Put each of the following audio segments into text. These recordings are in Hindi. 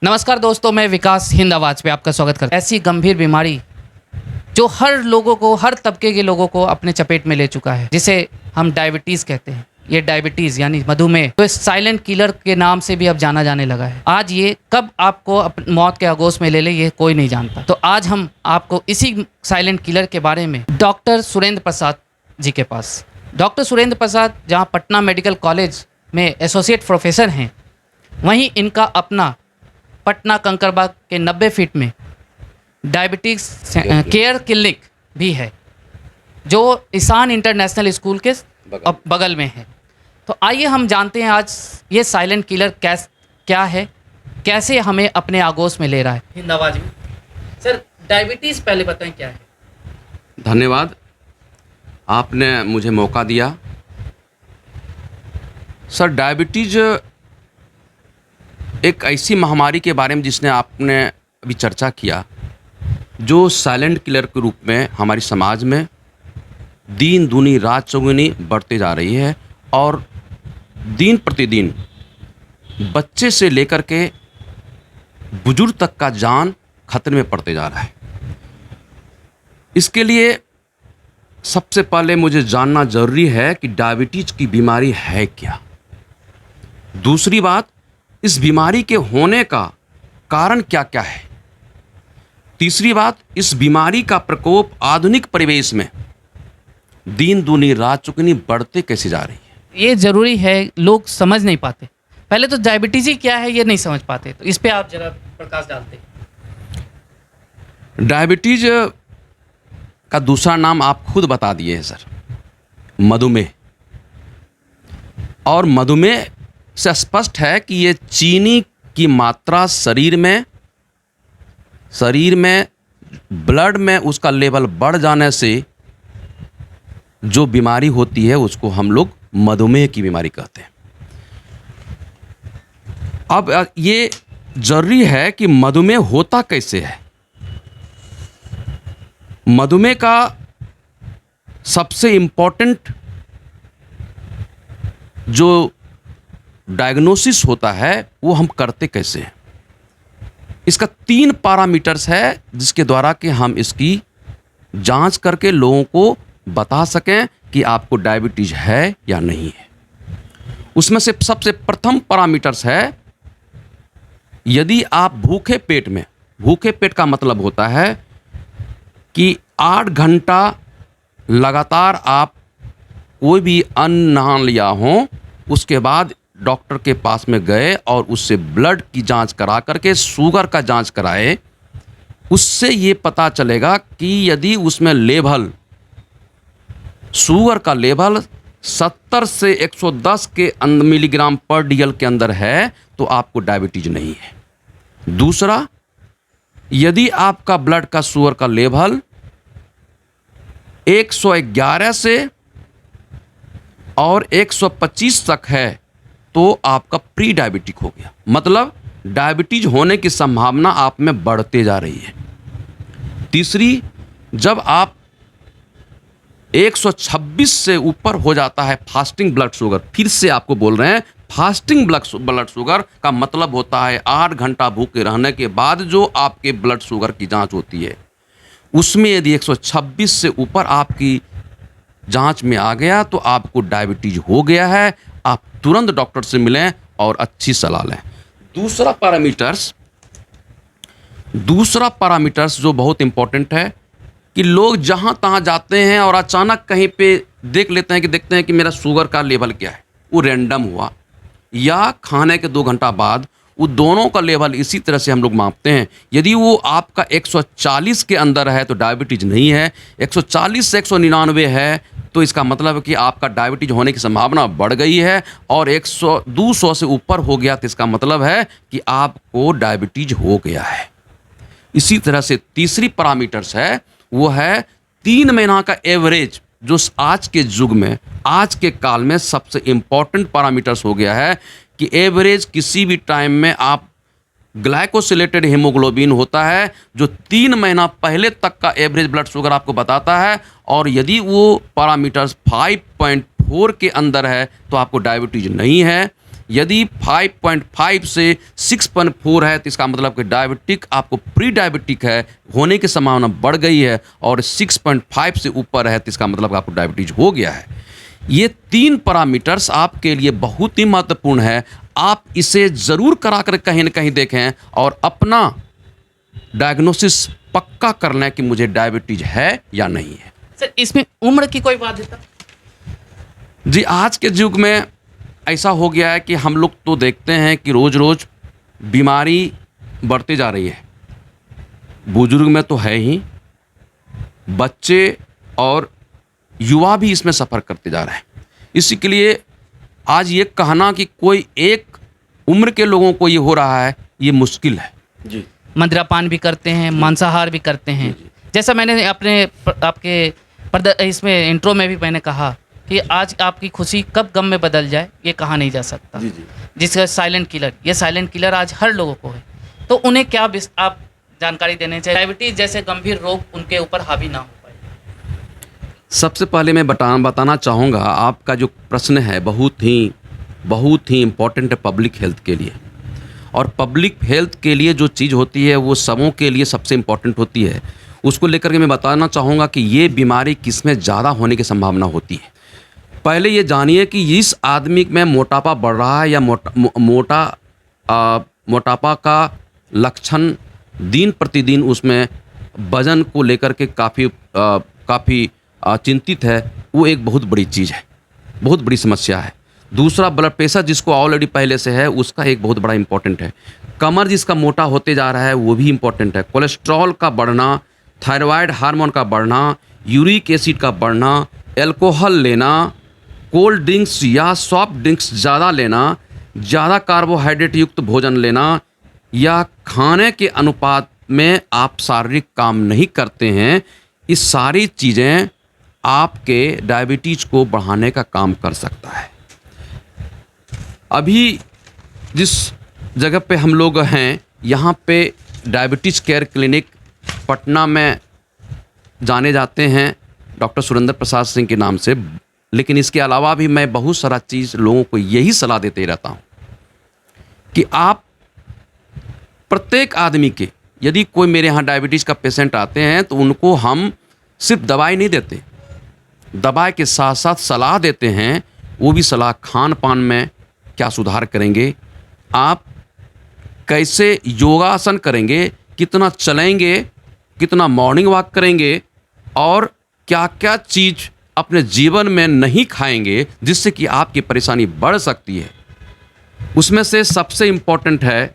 नमस्कार दोस्तों, मैं विकास हिंद आवाज पे आपका स्वागत करता हूं। ऐसी गंभीर बीमारी जो हर लोगों को, हर तबके के लोगों को अपने चपेट में ले चुका है, जिसे हम डायबिटीज कहते हैं। ये डायबिटीज यानी मधुमेह तो साइलेंट किलर के नाम से भी अब जाना जाने लगा है। आज ये कब आपको मौत के आगोश में ले ले, ये कोई नहीं जानता। तो आज हम आपको इसी साइलेंट किलर के बारे में डॉक्टर सुरेंद्र प्रसाद जी के पास, डॉक्टर सुरेंद्र प्रसाद जहाँ पटना मेडिकल कॉलेज में एसोसिएट प्रोफेसर हैं, वहीं इनका अपना पटना कंकरबाग के 90 फीट में डायबिटीज केयर क्लिनिक भी है, जो ईशान इंटरनेशनल स्कूल के बगल में है। तो आइए हम जानते हैं आज ये साइलेंट किलर क्या है, कैसे हमें अपने आगोश में ले रहा है। हिंद आवाज में सर, डायबिटीज़ पहले बताएं क्या है। धन्यवाद, आपने मुझे मौका दिया। सर, डायबिटीज एक ऐसी महामारी के बारे में जिसने आपने अभी चर्चा किया, जो साइलेंट किलर के रूप में हमारी समाज में दिन दूनी रात चौगुनी बढ़ते जा रही है और दिन प्रतिदिन बच्चे से लेकर के बुजुर्ग तक का जान खतरे में पड़ते जा रहा है। इसके लिए सबसे पहले मुझे जानना जरूरी है कि डायबिटीज की बीमारी है क्या। दूसरी बात, इस बीमारी के होने का कारण क्या क्या है। तीसरी बात, इस बीमारी का प्रकोप आधुनिक परिवेश में दिन दूनी रात चौगुनी बढ़ते कैसे जा रही है। ये ज़रूरी है, लोग समझ नहीं पाते। पहले तो डायबिटीज़ ही क्या है ये नहीं समझ पाते, तो इस पे आप जरा प्रकाश डालते। डायबिटीज का दूसरा नाम आप खुद बता दिए हैं सर, मधुमेह। और मधुमेह से स्पष्ट है कि ये चीनी की मात्रा शरीर में ब्लड में उसका लेवल बढ़ जाने से जो बीमारी होती है उसको हम लोग मधुमेह की बीमारी कहते हैं। अब ये जरूरी है कि मधुमेह होता कैसे है। मधुमेह का सबसे इम्पोर्टेंट जो डायग्नोसिस होता है वो हम करते कैसे हैं। इसका 3 पैरामीटर्स है जिसके द्वारा कि हम इसकी जांच करके लोगों को बता सकें कि आपको डायबिटीज है या नहीं है। उसमें से सबसे प्रथम पैरामीटर्स है, यदि आप भूखे पेट का मतलब होता है कि 8 घंटा लगातार आप कोई भी अन्न ना लिया हो, उसके बाद डॉक्टर के पास में गए और उससे ब्लड की जांच करा करके शुगर का जांच कराए, उससे ये पता चलेगा कि यदि उसमें शुगर का लेवल 70 से 110 के मिलीग्राम पर डीएल के अंदर है तो आपको डायबिटीज नहीं है। दूसरा, यदि आपका ब्लड का शुगर का लेवल 111 से और 125 तक है तो आपका प्री डायबिटिक हो गया, मतलब डायबिटीज होने की संभावना आप में बढ़ते जा रही है। तीसरी, जब आप 126 से ऊपर हो जाता है फास्टिंग ब्लड शुगर, फिर से आपको बोल रहे हैं, फास्टिंग ब्लड शुगर का मतलब होता है 8 घंटा भूखे रहने के बाद जो आपके ब्लड शुगर की जांच होती है, उसमें यदि 126 से ऊपर आपकी जांच में आ गया तो आपको डायबिटीज हो गया है। आप तुरंत डॉक्टर से मिलें और अच्छी सलाह लें। दूसरा पैरामीटर्स जो बहुत इंपॉर्टेंट है कि लोग जहां तहां जाते हैं और अचानक कहीं पे देखते हैं कि मेरा शुगर का लेवल क्या है, वो रैंडम हुआ, या खाने के 2 घंटा बाद वो दोनों का लेवल इसी तरह से हम लोग मापते हैं। यदि वो आपका 140 के अंदर है तो डायबिटीज नहीं है, 140 से 199 है तो इसका मतलब है कि आपका डायबिटीज होने की संभावना बढ़ गई है, और 200 से ऊपर हो गया तो इसका मतलब है कि आपको डायबिटीज हो गया है। इसी तरह से तीसरी पैरामीटर्स है, वो है 3 महीना का एवरेज, जो आज के युग में, आज के काल में सबसे इंपॉर्टेंट पैरामीटर्स हो गया है कि एवरेज किसी भी टाइम में आप ग्लाइकोसिलेटेड हीमोग्लोबिन होता है जो 3 महीना पहले तक का एवरेज ब्लड शुगर आपको बताता है, और यदि वो पैरामीटर्स 5.4 के अंदर है तो आपको डायबिटीज नहीं है। यदि 5.5 से 6.4 है तो इसका मतलब कि डायबिटिक आपको प्री डायबिटिक है होने की संभावना बढ़ गई है, और 6.5 से ऊपर है तो इसका मतलब आपको डायबिटीज हो गया है। ये 3 पैरामीटर्स आपके लिए बहुत ही महत्वपूर्ण है। आप इसे ज़रूर करा कर कहीं ना कहीं देखें और अपना डायग्नोसिस पक्का कर लें कि मुझे डायबिटीज है या नहीं है। सर, इसमें उम्र की कोई बाध्यता? जी, आज के युग में ऐसा हो गया है कि हम लोग तो देखते हैं कि रोज़ रोज़ बीमारी बढ़ती जा रही है। बुजुर्ग में तो है ही, बच्चे और युवा भी इसमें सफ़र करते जा रहे हैं। इसी के लिए आज ये कहना कि कोई एक उम्र के लोगों को ये हो रहा है, ये मुश्किल है। जी, मदिरापान भी करते हैं, मांसाहार भी करते हैं। जैसा मैंने आपके इसमें इंट्रो में भी मैंने कहा कि आज आपकी खुशी कब गम में बदल जाए ये कहा नहीं जा सकता। जी, जी। जिसका साइलेंट किलर, ये साइलेंट किलर आज हर लोगों को है, तो उन्हें क्या आप जानकारी देने चाहिए डायबिटीज जैसे गंभीर रोग उनके ऊपर हावी ना हो पाए? सबसे पहले मैं बताना चाहूँगा, आपका जो प्रश्न है बहुत ही इम्पोर्टेंट है पब्लिक हेल्थ के लिए। और पब्लिक हेल्थ के लिए जो चीज़ होती है वो सबों के लिए सबसे इम्पोर्टेंट होती है। उसको लेकर के मैं बताना चाहूँगा कि ये बीमारी किसमें ज़्यादा होने की संभावना होती है। पहले ये जानिए कि इस आदमी में मोटापा बढ़ रहा है या मोटापा का लक्षण दिन प्रतिदिन उसमें वजन को लेकर के काफ़ी चिंतित है, वो एक बहुत बड़ी चीज़ है, बहुत बड़ी समस्या है। दूसरा, ब्लड प्रेशर जिसको ऑलरेडी पहले से है उसका एक बहुत बड़ा इम्पोर्टेंट है। कमर जिसका मोटा होते जा रहा है वो भी इम्पोर्टेंट है। कोलेस्ट्रॉल का बढ़ना, थायराइड हार्मोन का बढ़ना, यूरिक एसिड का बढ़ना, अल्कोहल लेना, कोल्ड ड्रिंक्स या सॉफ्ट ड्रिंक्स ज़्यादा लेना, ज़्यादा कार्बोहाइड्रेट युक्त भोजन लेना, या खाने के अनुपात में आप शारीरिक काम नहीं करते हैं, ये सारी चीज़ें आपके डायबिटीज को बढ़ाने का काम कर सकता है। अभी जिस जगह पे हम लोग हैं, यहाँ पे डायबिटीज़ केयर क्लिनिक पटना में जाने जाते हैं डॉक्टर सुरेंद्र प्रसाद सिंह के नाम से। लेकिन इसके अलावा भी मैं बहुत सारा चीज़ लोगों को यही सलाह देते रहता हूँ कि आप प्रत्येक आदमी के, यदि कोई मेरे यहाँ डायबिटीज़ का पेशेंट आते हैं तो उनको हम सिर्फ दवाई नहीं देते, दवाई के साथ साथ सलाह देते हैं। वो भी सलाह खान पान में क्या सुधार करेंगे, आप कैसे योगासन करेंगे, कितना चलेंगे, कितना मॉर्निंग वॉक करेंगे, और क्या क्या चीज़ अपने जीवन में नहीं खाएंगे जिससे कि आपकी परेशानी बढ़ सकती है। उसमें से सबसे इम्पोर्टेंट है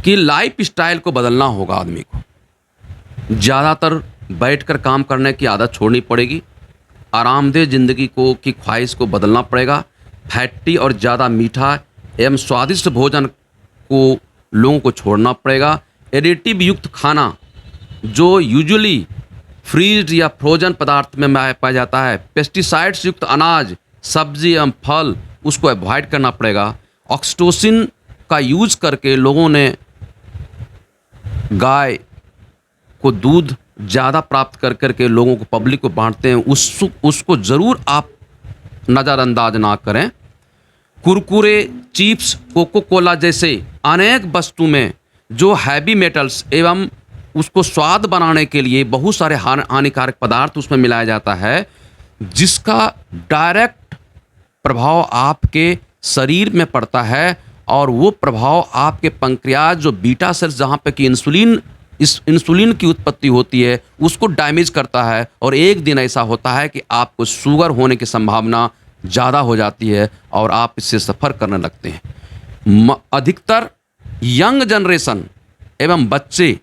कि लाइफ स्टाइल को बदलना होगा आदमी को। ज़्यादातर बैठकर काम करने की आदत छोड़नी पड़ेगी, आरामदेह ज़िंदगी की ख्वाहिश को बदलना पड़ेगा। फैटी और ज़्यादा मीठा एवं स्वादिष्ट भोजन को लोगों को छोड़ना पड़ेगा। एडिटिव युक्त खाना जो यूजुअली फ्रीज या फ्रोजन पदार्थ में पाया जाता है, पेस्टिसाइड्स युक्त अनाज, सब्जी एवं फल, उसको अवॉइड करना पड़ेगा। ऑक्सीटोसिन का यूज करके लोगों ने गाय को दूध ज़्यादा प्राप्त कर करके लोगों को, पब्लिक को बांटते हैं, उसको ज़रूर आप नज़रअंदाज ना करें। कुरकुरे, चिप्स, कोको कोला जैसे अनेक वस्तु में जो हैवी मेटल्स एवं उसको स्वाद बनाने के लिए बहुत सारे हानिकारक पदार्थ उसमें मिलाया जाता है, जिसका डायरेक्ट प्रभाव आपके शरीर में पड़ता है। और वो प्रभाव आपके पंक्रियाज, जो बीटा सेल्स जहाँ पे कि इंसुलिन की उत्पत्ति होती है, उसको डैमेज करता है। और एक दिन ऐसा होता है कि आपको शुगर होने की संभावना ज़्यादा हो जाती है और आप इससे सफ़र करने लगते हैं। अधिकतर यंग जनरेशन एवं बच्चे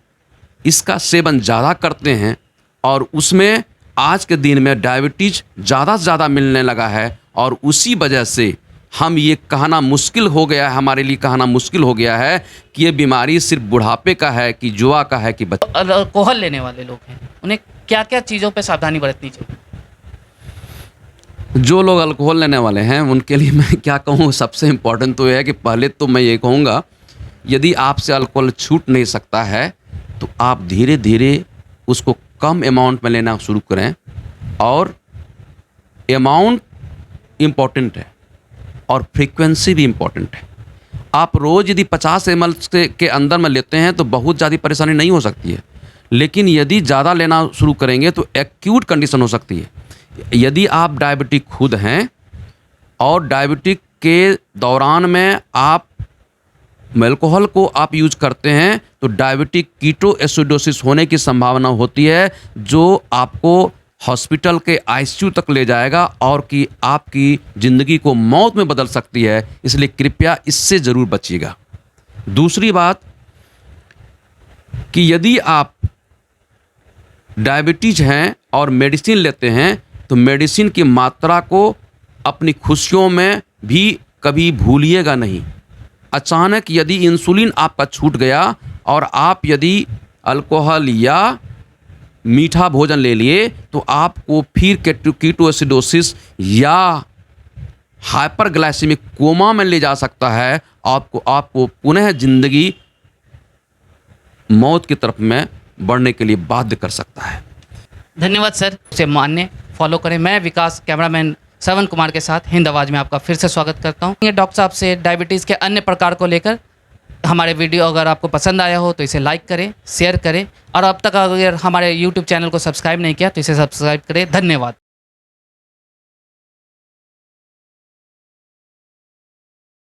इसका सेवन ज़्यादा करते हैं और उसमें आज के दिन में डायबिटीज़ ज़्यादा से ज़्यादा मिलने लगा है। और उसी वजह से हम ये कहना मुश्किल हो गया है, हमारे लिए कहना मुश्किल हो गया है कि ये बीमारी सिर्फ बुढ़ापे का है, कि युवा का है, कि बच्चे। अल्कोहल लेने वाले लोग हैं, उन्हें क्या क्या चीज़ों पे सावधानी बरतनी चाहिए? जो लोग अल्कोहल लेने वाले हैं उनके लिए मैं क्या कहूँ, सबसे इम्पोर्टेंट तो यह है कि पहले तो मैं ये कहूँगा, यदि आपसे अल्कोहल छूट नहीं सकता है तो आप धीरे धीरे उसको कम अमाउंट में लेना शुरू करें। और अमाउंट इम्पोर्टेंट है, और फ्रीक्वेंसी भी इम्पॉर्टेंट है। आप रोज़ यदि 50 ml के अंदर में लेते हैं तो बहुत ज़्यादा परेशानी नहीं हो सकती है, लेकिन यदि ज़्यादा लेना शुरू करेंगे तो एक्यूट कंडीशन हो सकती है। यदि आप डायबिटिक खुद हैं और डायबिटिक के दौरान में आप अल्कोहल को आप यूज करते हैं तो डायबिटिक कीटोएसिडोसिस होने की संभावना होती है, जो आपको हॉस्पिटल के आईसीयू तक ले जाएगा और कि आपकी ज़िंदगी को मौत में बदल सकती है। इसलिए कृपया इससे ज़रूर बचिएगा। दूसरी बात कि यदि आप डायबिटीज हैं और मेडिसिन लेते हैं तो मेडिसिन की मात्रा को अपनी खुशियों में भी कभी भूलिएगा नहीं। अचानक यदि इंसुलिन आपका छूट गया और आप यदि अल्कोहल या मीठा भोजन ले लिए तो आपको फिर कीटोएसिडोसिस या हाइपरग्लाइसेमिक कोमा में ले जा सकता है। आपको पुनः जिंदगी मौत की तरफ में बढ़ने के लिए बाध्य कर सकता है। धन्यवाद सर, उसे मानने फॉलो करें। मैं विकास कैमरामैन श्रवण कुमार के साथ हिंद आवाज़ में आपका फिर से स्वागत करता हूँ। ये डॉक्टर साहब से डायबिटीज़ के अन्य प्रकार को लेकर हमारे वीडियो अगर आपको पसंद आया हो तो इसे लाइक करें, शेयर करें और अब तक अगर हमारे YouTube चैनल को सब्सक्राइब नहीं किया तो इसे सब्सक्राइब करें। धन्यवाद।